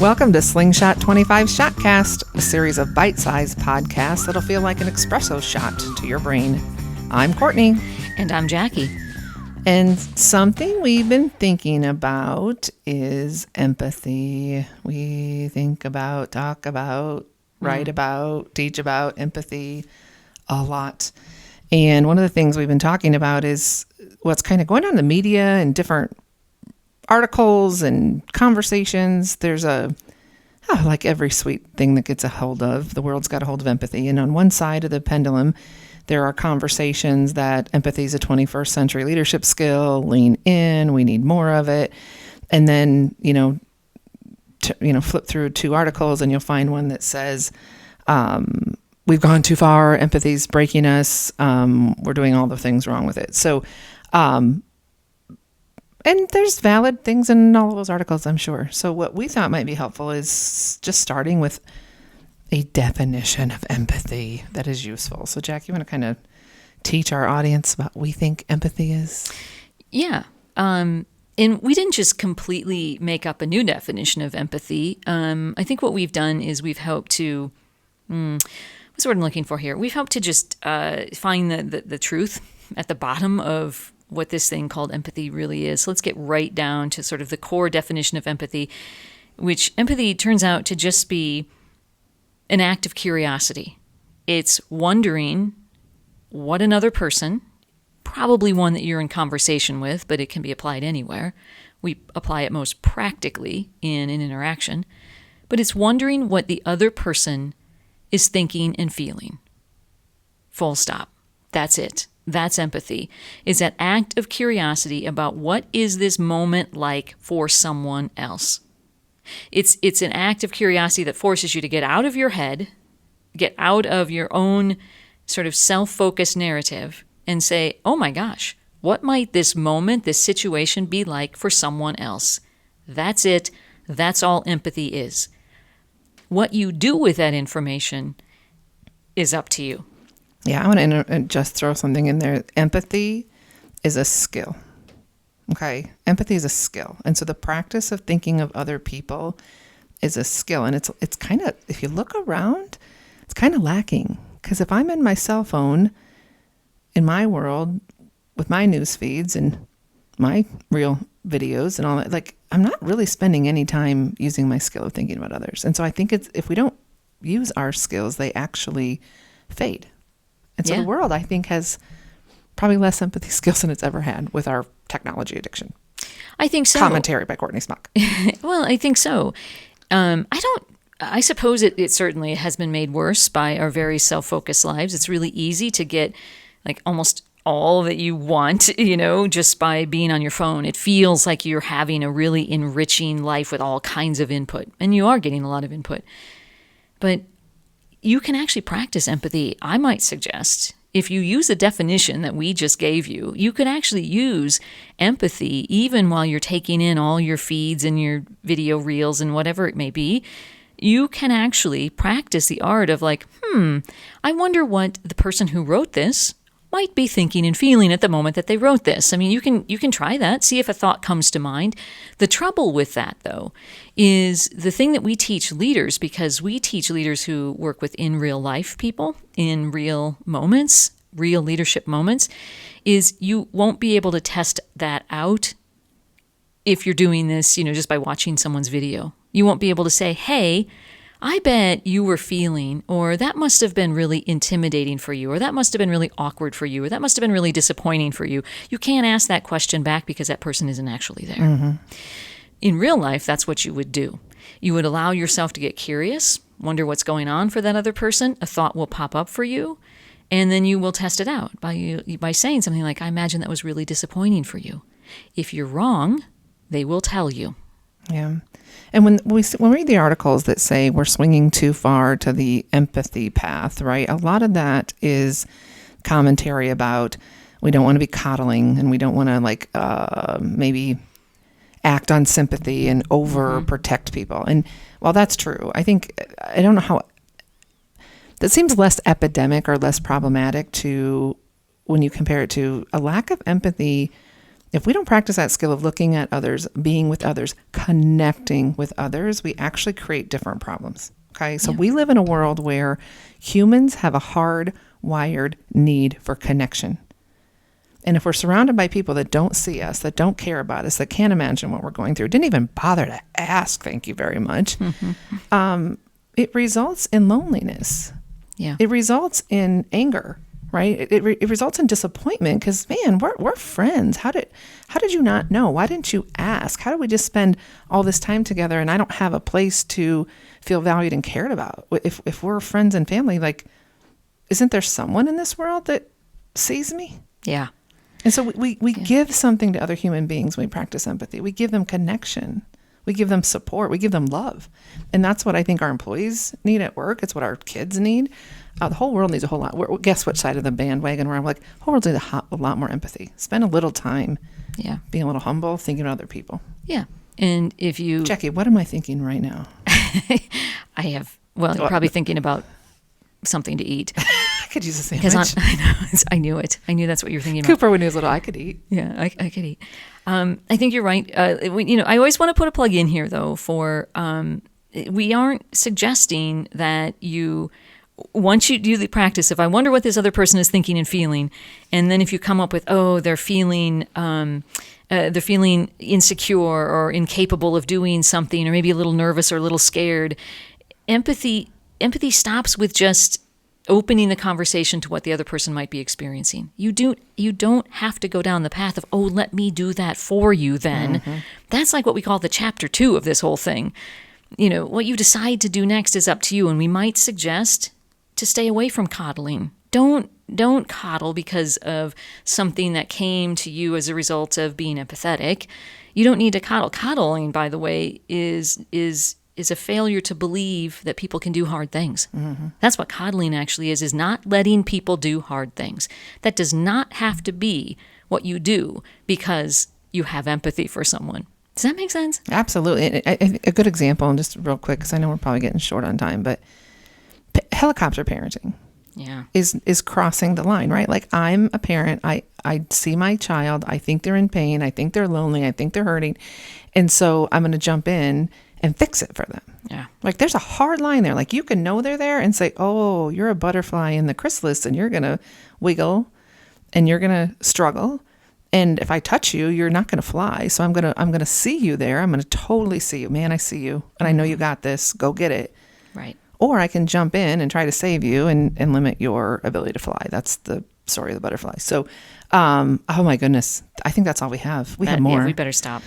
Welcome to Slingshot 25 Shotcast, a series of bite-sized podcasts that'll feel like an espresso shot to your brain. I'm Courtney. And I'm Jackie. And something we've been thinking about is empathy. We think about, talk about, write about, teach about empathy a lot. And one of the things we've been talking about is what's kind of going on in the media and different articles and conversations. There's like every sweet thing that gets a hold of, the world's got a hold of empathy. And on one side of the pendulum, there are conversations that empathy is a 21st century leadership skill, lean in, we need more of it. And then, flip through two articles and you'll find one that says, we've gone too far, empathy's breaking us, we're doing all the things wrong with it. So, and there's valid things in all of those articles, I'm sure. So what we thought might be helpful is just starting with a definition of empathy that is useful. So Jack, you want to kind of teach our audience what we think empathy is? Yeah. And we didn't just completely make up a new definition of empathy. I think what we've done is we've helped to, what's the word I'm looking for here? We've helped to just find the truth at the bottom of what this thing called empathy really is. So let's get right down to sort of the core definition of empathy, which empathy turns out to just be an act of curiosity. It's wondering what another person, probably one that you're in conversation with, but it can be applied anywhere. We apply it most practically in an interaction. But it's wondering what the other person is thinking and feeling. Full stop. That's it. That's empathy, is that act of curiosity about what is this moment like for someone else. It's an act of curiosity that forces you to get out of your head, get out of your own sort of self-focused narrative and say, oh my gosh, what might this moment, this situation be like for someone else? That's it. That's all empathy is. What you do with that information is up to you. Yeah, I want to just throw something in there. Empathy is a skill. Okay? Empathy is a skill. And so the practice of thinking of other people is a skill. And it's kind of, if you look around, it's kind of lacking. Because if I'm in my cell phone, in my world, with my news feeds and my real videos and all that, like, I'm not really spending any time using my skill of thinking about others. And so I think if we don't use our skills, they actually fade. And so the world, I think, has probably less empathy skills than it's ever had with our technology addiction. I think so. Commentary by Courtney Smock. Well, I think so. I suppose it certainly has been made worse by our very self-focused lives. It's really easy to get like almost all that you want, just by being on your phone. It feels like you're having a really enriching life with all kinds of input. And you are getting a lot of input. But you can actually practice empathy, I might suggest. If you use a definition that we just gave you, you could actually use empathy even while you're taking in all your feeds and your video reels and whatever it may be. You can actually practice the art of like, I wonder what the person who wrote this might be thinking and feeling at the moment that they wrote this. I mean, you can try that, see if a thought comes to mind. The trouble with that, though, is the thing that we teach leaders, because we teach leaders who work with in real life people, in real moments, real leadership moments, is you won't be able to test that out if you're doing this, just by watching someone's video. You won't be able to say, hey, I bet you were feeling, or that must have been really intimidating for you, or that must have been really awkward for you, or that must have been really disappointing for you. You can't ask that question back because that person isn't actually there. Mm-hmm. In real life, that's what you would do. You would allow yourself to get curious, wonder what's going on for that other person. A thought will pop up for you, and then you will test it out by saying something like, I imagine that was really disappointing for you. If you're wrong, they will tell you. Yeah. And when we read the articles that say we're swinging too far to the empathy path, right? A lot of that is commentary about we don't want to be coddling and we don't want to maybe act on sympathy and overprotect people. And while that's true, I don't know how that seems less epidemic or less problematic to when you compare it to a lack of empathy If we don't practice that skill of looking at others, being with others, connecting with others, we actually create different problems. Okay. So we live in a world where humans have a hardwired need for connection. And if we're surrounded by people that don't see us, that don't care about us, that can't imagine what we're going through, didn't even bother to ask, thank you very much, it results in loneliness. Yeah. It results in anger, right? It results in disappointment because, man, we're friends. How did you not know? Why didn't you ask? How do we just spend all this time together and I don't have a place to feel valued and cared about? If we're friends and family, like, isn't there someone in this world that sees me? Yeah. And so we give something to other human beings when we practice empathy. We give them connection. We give them support. We give them love. And that's what I think our employees need at work. It's what our kids need. The whole world needs a whole lot. Guess what side of the bandwagon where I'm like, the whole world needs a lot more empathy. Spend a little time being a little humble, thinking of other people. Yeah. And if you... Jackie, what am I thinking right now? You're probably thinking about something to eat. I could use a sandwich. I know. I knew it. I knew that's what you were thinking about. Cooper, when he was little, I could eat. Yeah, I could eat. I think you're right. I always want to put a plug in here, though, for we aren't suggesting that once you do the practice of, I wonder what this other person is thinking and feeling, and then if you come up with, they're feeling insecure or incapable of doing something, or maybe a little nervous or a little scared, empathy stops with just opening the conversation to what the other person might be experiencing. You don't have to go down the path of, let me do that for you then. Mm-hmm. That's like what we call the chapter 2 of this whole thing. What you decide to do next is up to you, and we might suggest to stay away from coddling. Don't coddle because of something that came to you as a result of being empathetic. You don't need to coddle. Coddling, by the way, is a failure to believe that people can do hard things. Mm-hmm. That's what coddling actually is not letting people do hard things. That does not have to be what you do because you have empathy for someone. Does that make sense? Absolutely. A good example, and just real quick, because I know we're probably getting short on time, but helicopter parenting is crossing the line, right? Like, I'm a parent. I see my child. I think they're in pain. I think they're lonely. I think they're hurting. And so I'm going to jump in and fix it for them. Yeah. Like, there's a hard line there. Like, you can know they're there and say, oh, you're a butterfly in the chrysalis and you're going to wiggle and you're going to struggle. And if I touch you, you're not going to fly. So I'm going to see you there. I'm going to totally see you. Man, I see you. And I know you got this. Go get it. Right. Or I can jump in and try to save you and limit your ability to fly. That's the story of the butterfly. So, oh my goodness. I think that's all we have. We have more. Yeah, we better stop.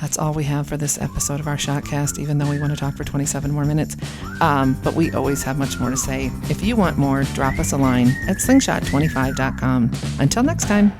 That's all we have for this episode of our Shotcast, even though we want to talk for 27 more minutes. But we always have much more to say. If you want more, drop us a line at slingshot25.com. Until next time.